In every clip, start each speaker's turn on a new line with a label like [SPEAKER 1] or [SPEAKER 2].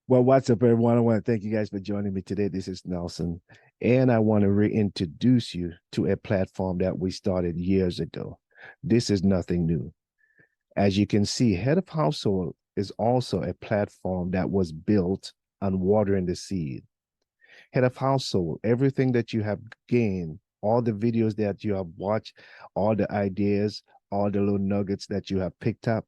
[SPEAKER 1] Well, what's up, everyone? I want to thank you guys for joining me today. This is Nelson, and I want to reintroduce you to a platform that we started years ago. This is nothing new. As you can see, Head of Household is also a platform that was built on watering the seed. Head of Household, everything that you have gained, all the videos that you have watched, all the ideas, all the little nuggets that you have picked up,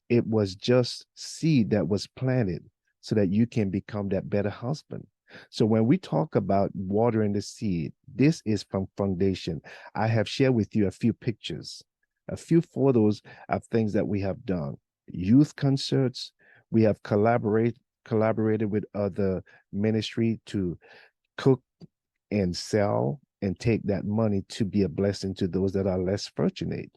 [SPEAKER 1] it was just seed that was planted so that you can become that better husband. So when we talk about watering the seed, this is from foundation. I have shared with you a few pictures, a few photos of things that we have done. Youth concerts, we have collaborated with other ministry to cook and sell and take that money to be a blessing to those that are less fortunate.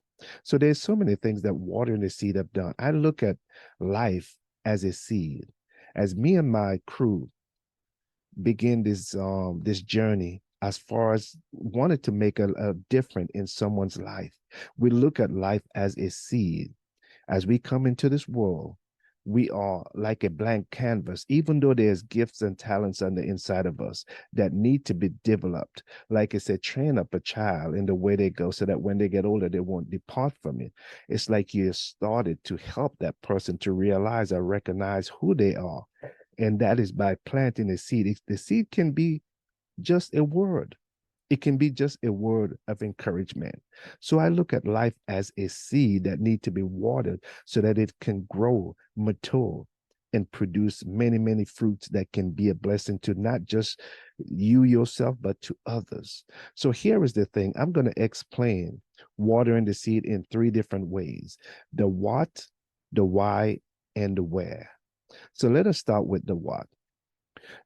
[SPEAKER 1] So there's so many things that watering the seed have done. I look at life as a seed. As me and my crew begin this journey as far as wanted to make a difference in someone's life, we look at life as a seed. As we come into this world, we are like a blank canvas, even though there's gifts and talents on the inside of us that need to be developed. Like I said, train up a child in the way they go so that when they get older, they won't depart from it. It's like you started to help that person to realize or recognize who they are. And that is by planting a seed. The seed can be just a word. It can be just a word of encouragement. So I look at life as a seed that need to be watered so that it can grow, mature, and produce many, many fruits that can be a blessing to not just you yourself, but to others. So here is the thing. I'm going to explain watering the seed in three different ways: the what, the why, and the where. So let us start with the what.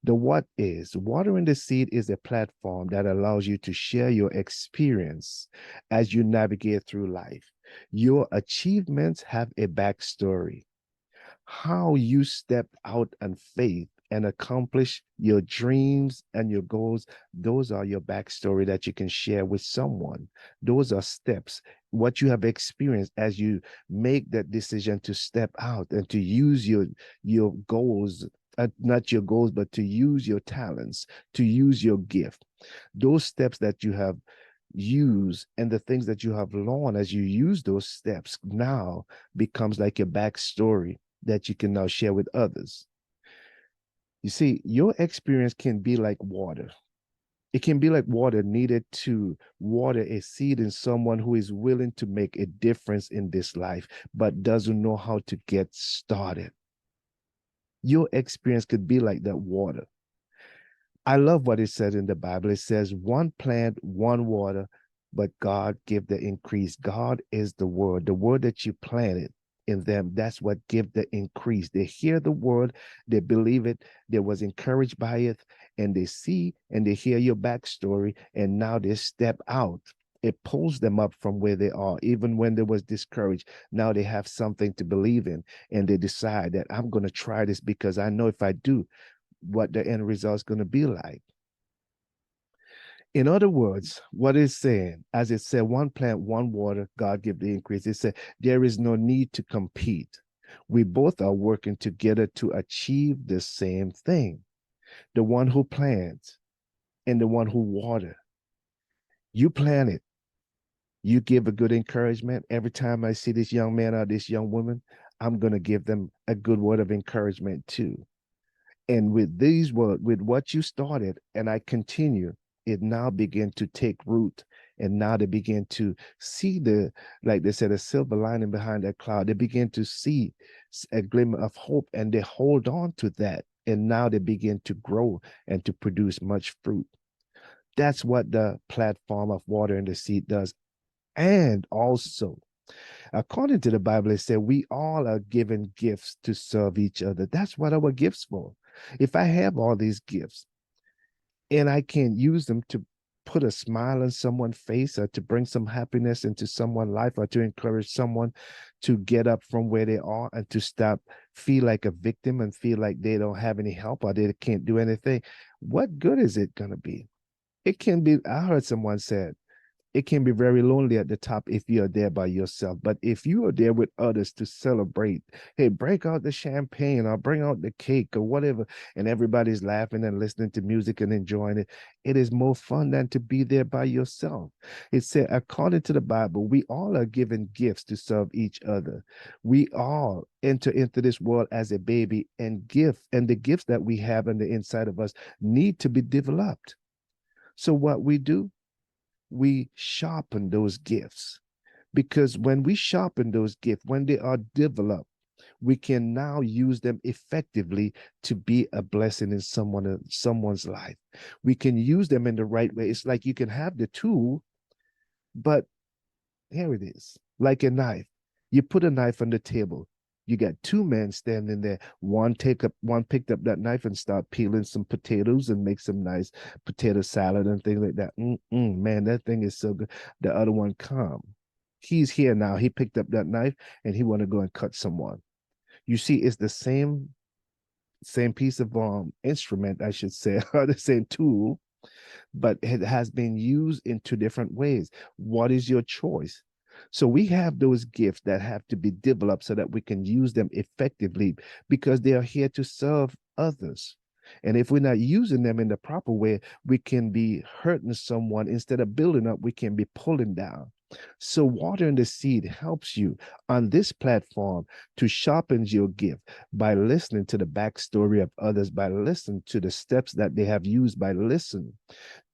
[SPEAKER 1] The what is watering the seed is a platform that allows you to share your experience as you navigate through life. Your achievements have a backstory. How you stepped out on faith and accomplished your dreams and your goals, those are your backstory that you can share with someone. Those are steps, what you have experienced as you make that decision to step out and to use your goals, not your goals, but to use your talents, to use your gift. Those steps that you have used and the things that you have learned as you use those steps now becomes like your backstory that you can now share with others. You see, your experience can be like water. It can be like water needed to water a seed in someone who is willing to make a difference in this life, but doesn't know how to get started. Your experience could be like that water. I love what it says in the Bible. It says, one plant, one water, but God give the increase. God is the word that you planted in them. That's what give the increase. They hear the word, they believe it, they was encouraged by it, and they see and they hear your backstory, and now they step out. It pulls them up from where they are, even when they was discouraged. Now they have something to believe in, and they decide that I'm going to try this because I know if I do, what the end result is going to be like. In other words, what it's saying, as it said, one plant, one water, God give the increase. It said there is no need to compete. We both are working together to achieve the same thing. The one who plants and the one who water. You plant it. You give a good encouragement. Every time I see this young man or this young woman, I'm going to give them a good word of encouragement too. And with these words, with what you started, and I continue, it now begin to take root. And now they begin to see like they said, a silver lining behind that cloud. They begin to see a glimmer of hope and they hold on to that. And now they begin to grow and to produce much fruit. That's what the platform of water and the seed does. And also, according to the Bible, it said we all are given gifts to serve each other. That's what our gifts for. If I have all these gifts and I can use them to put a smile on someone's face or to bring some happiness into someone's life or to encourage someone to get up from where they are and to stop feel like a victim and feel like they don't have any help or they can't do anything, what good is it going to be? It can be, I heard someone said, It can be very lonely at the top if you are there by yourself. But if you are there with others to celebrate, hey, break out the champagne or bring out the cake or whatever, and everybody's laughing and listening to music and enjoying it, it is more fun than to be there by yourself. It said, according to the Bible, we all are given gifts to serve each other. We all enter into this world as a baby, and the gifts that we have on the inside of us need to be developed. So what we sharpen those gifts, because when we sharpen those gifts, when they are developed, we can now use them effectively to be a blessing in someone's life. We can use them in the right way. It's like you can have the tool, but here it is, like a knife. You put a knife on the table. You got two men standing there. One picked up that knife and start peeling some potatoes and make some nice potato salad and things like that. Man, that thing is so good. The other one, calm. He's here now. He picked up that knife and he want to go and cut someone. You see, it's the same piece of instrument, I should say, or the same tool, but it has been used in two different ways. What is your choice? So we have those gifts that have to be developed so that we can use them effectively, because they are here to serve others. And if we're not using them in the proper way, we can be hurting someone. Instead of building up, we can be pulling down. So watering the seed helps you on this platform to sharpen your gift by listening to the backstory of others, by listening to the steps that they have used, by listening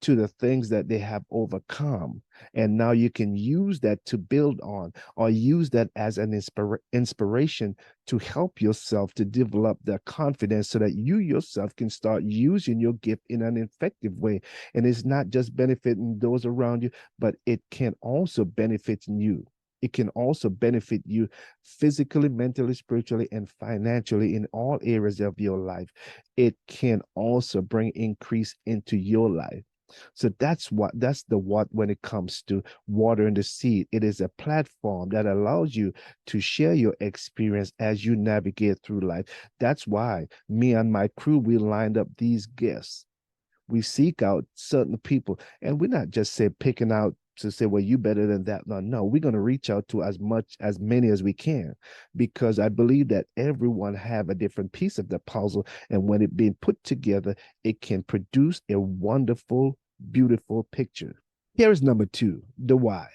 [SPEAKER 1] to the things that they have overcome. And now you can use that to build on, or use that as an inspiration to help yourself to develop the confidence so that you yourself can start using your gift in an effective way. And it's not just benefiting those around you, but it can also benefit you. It can also benefit you physically, mentally, spiritually, and financially in all areas of your life. It can also bring increase into your life. So that's the what when it comes to watering the seed. It is a platform that allows you to share your experience as you navigate through life. That's why me and my crew, we lined up these guests. We seek out certain people, and we're not just say picking out to say, well, you better than that. No, we're going to reach out to as many as we can, because I believe that everyone have a different piece of the puzzle, and when it being put together, it can produce a wonderful, beautiful picture. Here is number two, the why.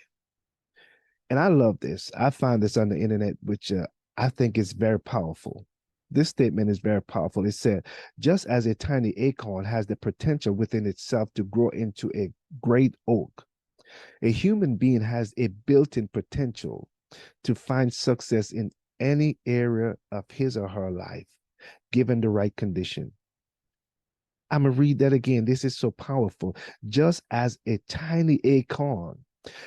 [SPEAKER 1] And I love this. I find this on the internet, which I think is very powerful. This statement is very powerful. It said, just as a tiny acorn has the potential within itself to grow into a great oak, a human being has a built-in potential to find success in any area of his or her life, given the right condition. I'm going to read that again. This is so powerful. Just as a tiny acorn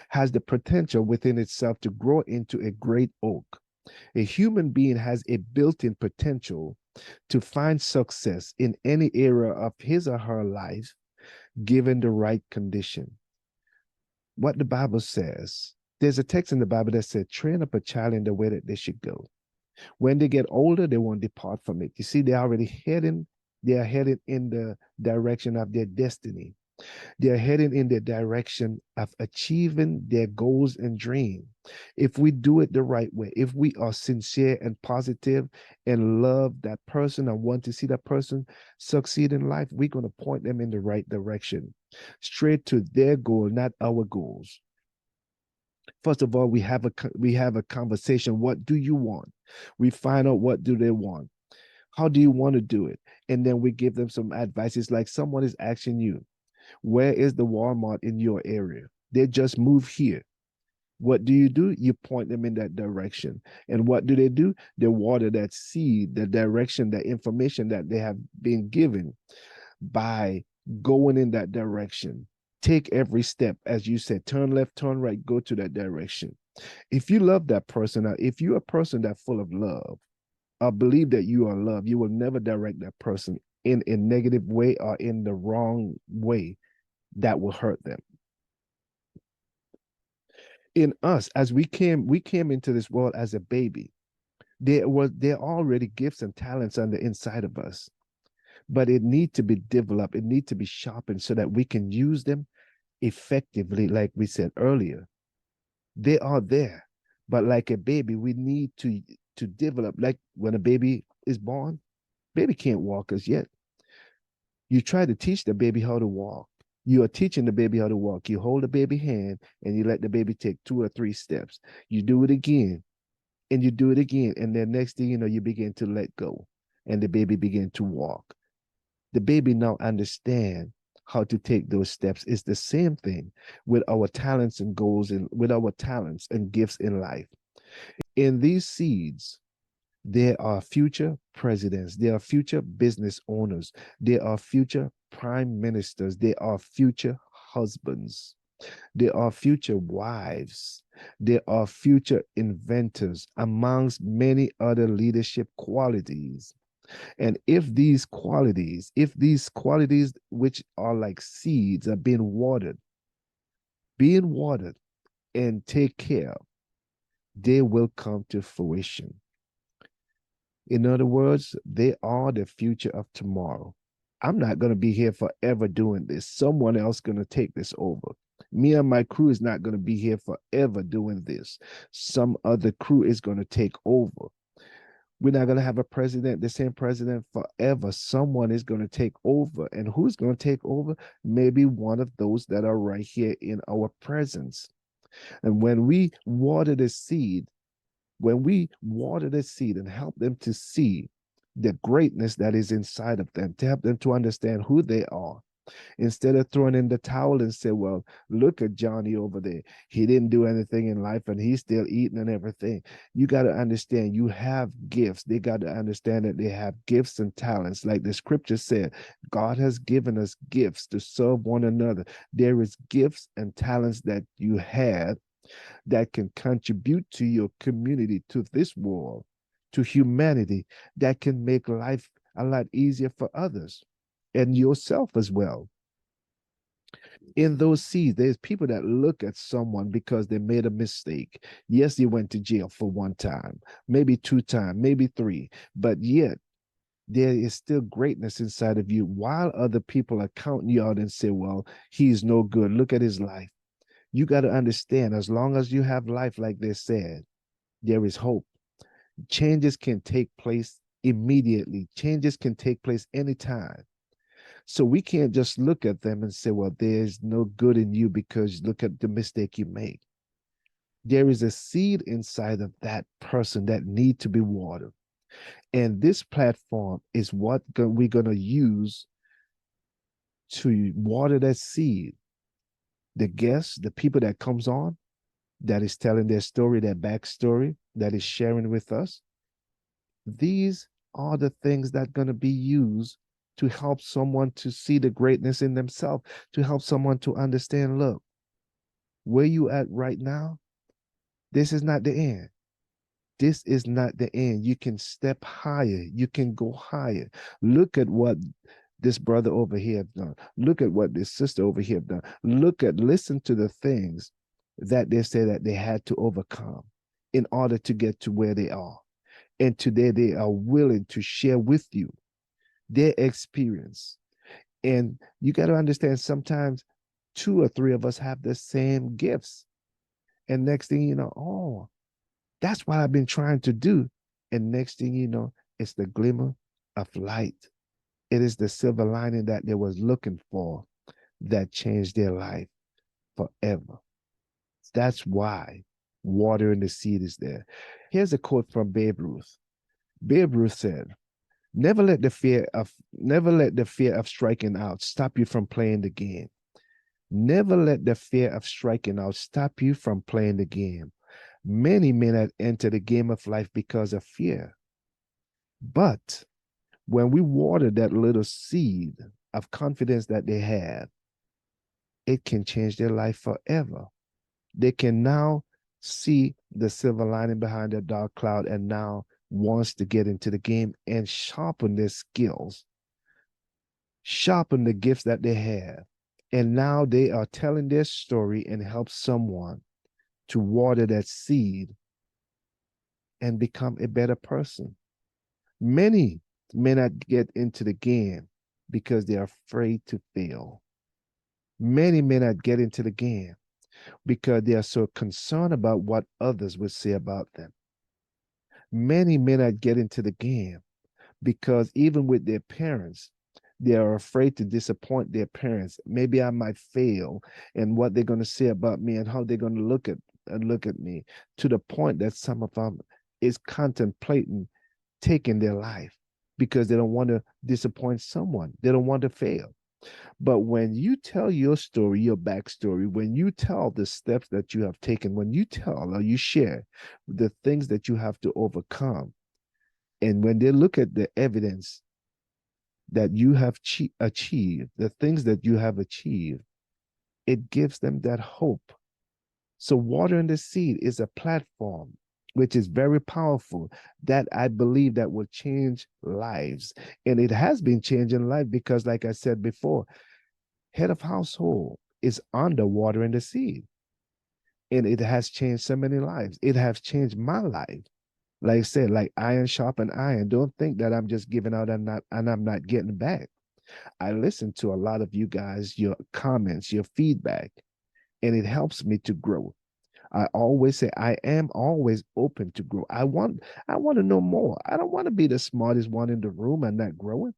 [SPEAKER 1] has the potential within itself to grow into a great oak, a human being has a built-in potential to find success in any area of his or her life, given the right condition. What the Bible says, there's a text in the Bible that said, train up a child in the way that they should go. When they get older, they won't depart from it. You see, they are heading in the direction of their destiny. They are heading in the direction of achieving their goals and dreams. If we do it the right way, if we are sincere and positive and love that person and want to see that person succeed in life, we're going to point them in the right direction, straight to their goal, not our goals. First of all, we have a conversation. What do you want? We find out what do they want. How do you want to do it? And then we give them some advice. It's like someone is asking you, where is the Walmart in your area? They just moved here. What do? You point them in that direction. And what do? They water that seed, the direction, the information that they have been given by going in that direction. Take every step, as you said, turn left, turn right, go to that direction. If you love that person, or if you're a person that's full of love, or believe that you are loved, you will never direct that person in a negative way or in the wrong way that will hurt them. In us, as we came into this world as a baby, there are already gifts and talents on the inside of us, but it need to be developed, it need to be sharpened so that we can use them effectively, like we said earlier. They are there. But like a baby, we need to develop. Like when a baby is born, baby can't walk as yet. You try to teach the baby how to walk. You are teaching the baby how to walk. You hold the baby hand and you let the baby take 2 or 3 steps. You do it again and you do it again. And then next thing you know, you begin to let go and the baby begin to walk. The baby now understand how to take those steps. It's the same thing with our talents and goals and with our talents and gifts in life. In these seeds, there are future presidents, there are future business owners, there are future prime ministers, there are future husbands, there are future wives, there are future inventors, amongst many other leadership qualities. And if these qualities, which are like seeds, are being watered and take care of, they will come to fruition. In other words, they are the future of tomorrow. I'm not going to be here forever doing this. Someone else going to take this over. Me and my crew is not going to be here forever doing this. Some other crew is going to take over. We're not going to have a president, the same president forever. Someone is going to take over. And who's going to take over? Maybe one of those that are right here in our presence. And when we water the seed and help them to see the greatness that is inside of them, to help them to understand who they are, instead of throwing in the towel and say, well, look at Johnny over there. He didn't do anything in life and he's still eating and everything. You got to understand you have gifts. They got to understand that they have gifts and talents. Like the scripture said, God has given us gifts to serve one another. There is gifts and talents that you have that can contribute to your community, to this world, to humanity, that can make life a lot easier for others and yourself as well. In those seeds, there's people that look at someone because they made a mistake. Yes, they went to jail for one time, maybe 2 times, maybe 3, but yet there is still greatness inside of you while other people are counting you out and say, well, he's no good. Look at his life. You got to understand, as long as you have life, like they said, there is hope. Changes can take place immediately. Changes can take place anytime. So we can't just look at them and say, well, there's no good in you because look at the mistake you made. There is a seed inside of that person that need to be watered. And this platform is what we're going to use to water that seed. The guests, the people that comes on, that is telling their story, their backstory, that is sharing with us. These are the things that are going to be used to help someone to see the greatness in themselves, to help someone to understand, look, where you at right now, this is not the end. This is not the end. You can step higher. You can go higher. Look at what this brother over here have done. Look at what this sister over here have done. Listen to the things that they say that they had to overcome in order to get to where they are. And today they are willing to share with you their experience. And you got to understand, sometimes 2 or 3 of us have the same gifts. And next thing you know, oh, that's what I've been trying to do. And next thing you know, it's the glimmer of light. It is the silver lining that they was looking for that changed their life forever. That's why water in the seed is there. Here's a quote from Babe Ruth. Babe Ruth said, never let the fear of striking out stop you from playing the game. Never let the fear of striking out stop you from playing the game. Many may not enter the game of life because of fear. But when we water that little seed of confidence that they have, it can change their life forever. They can now see the silver lining behind the dark cloud and now wants to get into the game and sharpen their skills, sharpen the gifts that they have. And now they are telling their story and help someone to water that seed and become a better person. Many may not get into the game because they're afraid to fail. Many may not get into the game because they are so concerned about what others will say about them. Many may not get into the game because even with their parents, they are afraid to disappoint their parents. Maybe I might fail, and what they're going to say about me and how they're going to look at me, to the point that some of them is contemplating taking their life because they don't want to disappoint someone. They don't want to fail. But when you tell your story, your backstory, when you tell the steps that you have taken, when you tell or you share the things that you have to overcome, and when they look at the evidence that you have achieved, the things that you have achieved, it gives them that hope. So, watering the seed is a platform which is very powerful that I believe that will change lives. And it has been changing life because, like I said before, head of household is under watering the seed. And it has changed so many lives. It has changed my life. Like I said, like iron sharpen iron. Don't think that I'm just giving out and I'm not getting back. I listen to a lot of you guys, your comments, your feedback, and it helps me to grow. I always say I am always open to grow. I want to know more. I don't want to be the smartest one in the room and not growing.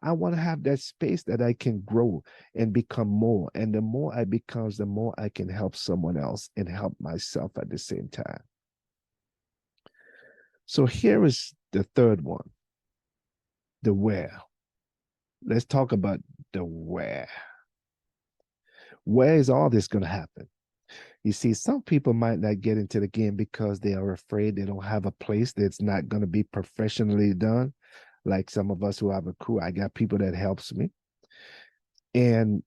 [SPEAKER 1] I want to have that space that I can grow and become more. And the more I become, the more I can help someone else and help myself at the same time. So here is the third one, the where. Let's talk about the where. Where is all this going to happen? You see, some people might not get into the game because they are afraid they don't have a place that's not going to be professionally done. Like some of us who have a crew, I got people that helps me. And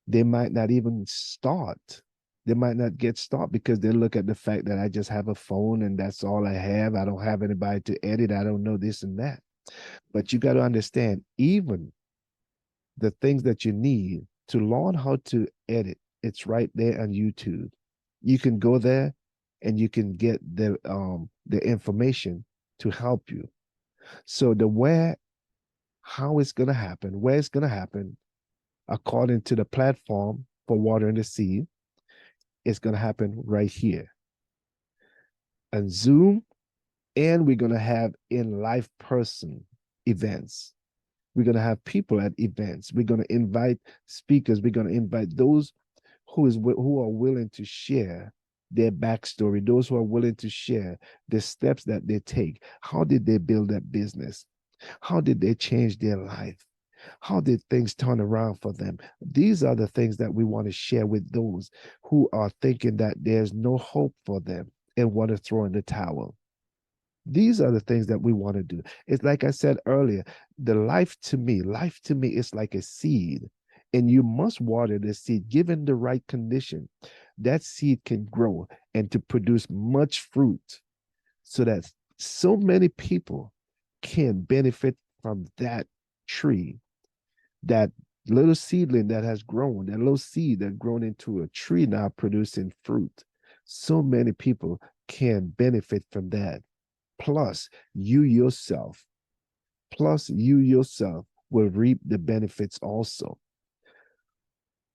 [SPEAKER 1] they might not even start. They might not get started because they look at the fact that I just have a phone and that's all I have. I don't have anybody to edit. I don't know this and that. But you got to understand, even the things that you need to learn how to edit, it's right there on YouTube. You can go there and you can get the information to help you. So the where, how it's gonna happen, where it's gonna happen, according to the platform for watering the seed, it's gonna happen right here on Zoom, and we're gonna have in live person events. We're going to have people at events. We're going to invite speakers. We're going to invite those who are willing to share their backstory, those who are willing to share the steps that they take. How did they build that business? How did they change their life? How did things turn around for them? These are the things that we want to share with those who are thinking that there's no hope for them and want to throw in the towel. These are the things that we want to do. It's like I said earlier, life to me is like a seed, and you must water the seed given the right condition. That seed can grow and to produce much fruit so that so many people can benefit from that tree, that little seedling that has grown, that little seed that grown into a tree now producing fruit. So many people can benefit from that. plus you yourself plus you yourself will reap the benefits also.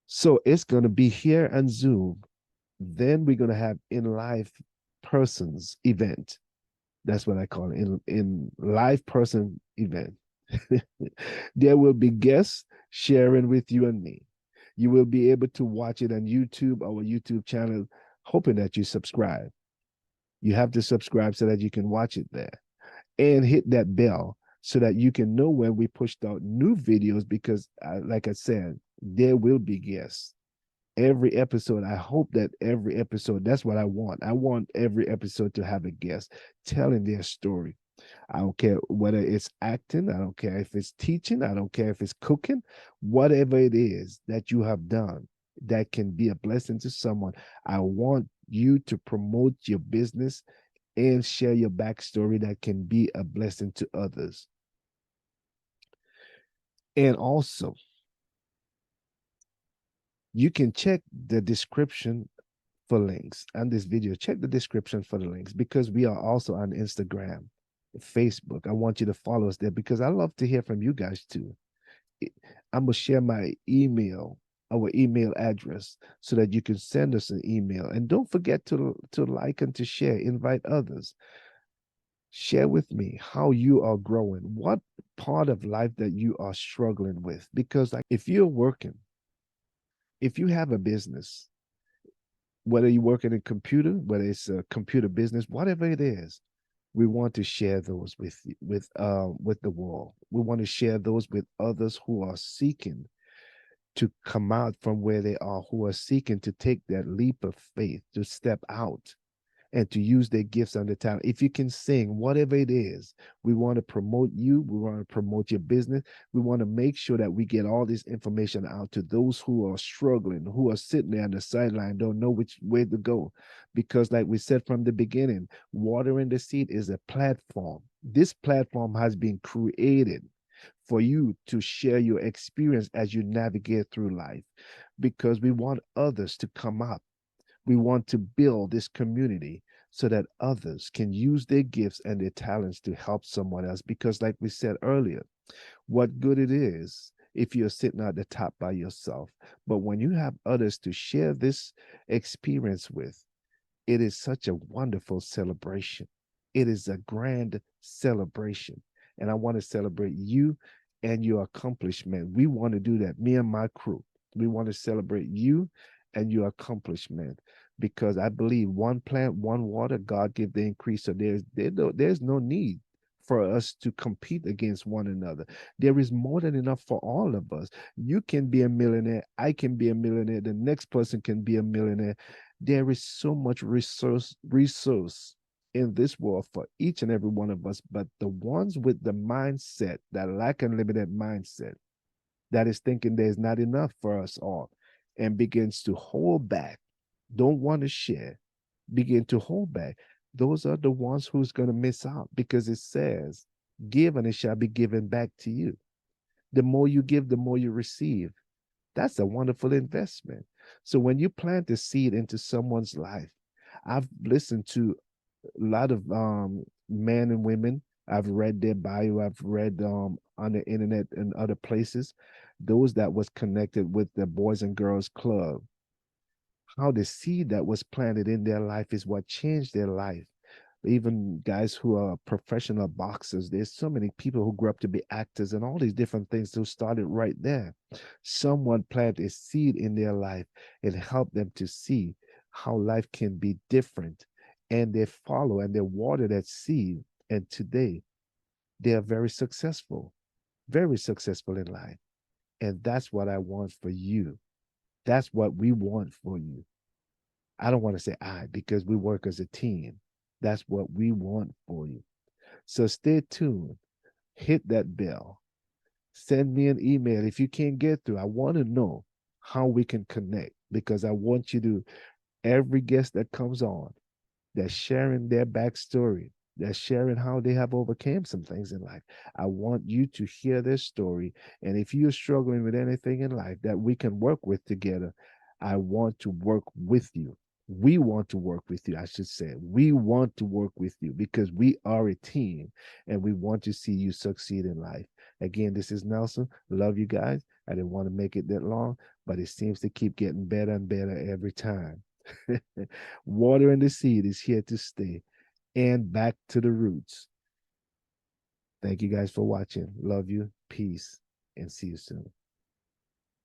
[SPEAKER 1] So it's going to be here on Zoom. Then we're going to have in live persons event. That's what I call it, in live person event. There will be guests sharing with you and me. You will be able to watch it on YouTube, our YouTube channel, hoping that you subscribe. You have to subscribe so that you can watch it there, and hit that bell so that you can know when we pushed out new videos, because like I said, there will be guests every episode. I hope that every episode, that's what I want every episode to have a guest telling their story. I don't care whether it's acting, I don't care if it's teaching, I don't care if it's cooking, whatever it is that you have done that can be a blessing to someone. I want you to promote your business and share your backstory that can be a blessing to others. And also, you can check the description for links on this video. Check the description for the links, because we are also on Instagram, Facebook. I want you to follow us there because I love to hear from you guys too. I'm going to share my email our email address so that you can send us an email. And don't forget to like and to share, invite others. Share with me how you are growing, what part of life that you are struggling with. Because like if you're working, if you have a business, whether you're working in computer, whether it's a computer business, whatever it is, we want to share those with the world. We want to share those with others who are seeking to come out from where they are, who are seeking to take that leap of faith, to step out and to use their gifts and their talent. If you can sing, whatever it is, we want to promote you. We want to promote your business. We want to make sure that we get all this information out to those who are struggling, who are sitting there on the sideline, don't know which way to go. Because, like we said from the beginning, watering the seed is a platform. This platform has been created for you to share your experience as you navigate through life because we want others to come up. We want to build this community so that others can use their gifts and their talents to help someone else. Because, like we said earlier, what good it is if you're sitting at the top by yourself. But when you have others to share this experience with, it is such a wonderful celebration. It is a grand celebration. And I want to celebrate you and your accomplishment. We want to do that, me and my crew. We want to celebrate you and your accomplishment because I believe one plant, one water, God give the increase. So there's no need for us to compete against one another. There is more than enough for all of us. You can be a millionaire. I can be a millionaire. The next person can be a millionaire. There is so much resource in this world for each and every one of us. But the ones with the mindset, that lack unlimited mindset, that is thinking there's not enough for us all and begins to hold back, don't want to share, begin to hold back, those are the ones who's going to miss out because it says, give and it shall be given back to you. The more you give, the more you receive. That's a wonderful investment. So when you plant a seed into someone's life, I've listened to a lot of men and women. I've read their bio. I've read on the internet and other places, those that was connected with the Boys and Girls Club. How the seed that was planted in their life is what changed their life. Even guys who are professional boxers, there's so many people who grew up to be actors and all these different things who started right there. Someone planted a seed in their life and helped them to see how life can be different. And they follow and they water that seed. And today they are very successful in life. And that's what I want for you. That's what we want for you. I don't want to say I because we work as a team. That's what we want for you. So stay tuned. Hit that bell. Send me an email. If you can't get through, I want to know how we can connect because I want you to, every guest that comes on, that's sharing their backstory, that's sharing how they have overcome some things in life. I want you to hear their story. And if you're struggling with anything in life that we can work with together, I want to work with you. We want to work with you, I should say. We want to work with you because we are a team and we want to see you succeed in life. Again, this is Nelson. Love you guys. I didn't want to make it that long, but it seems to keep getting better and better every time. Water and the seed is here to stay and back to the roots. Thank you guys for watching. Love you. Peace and see you soon.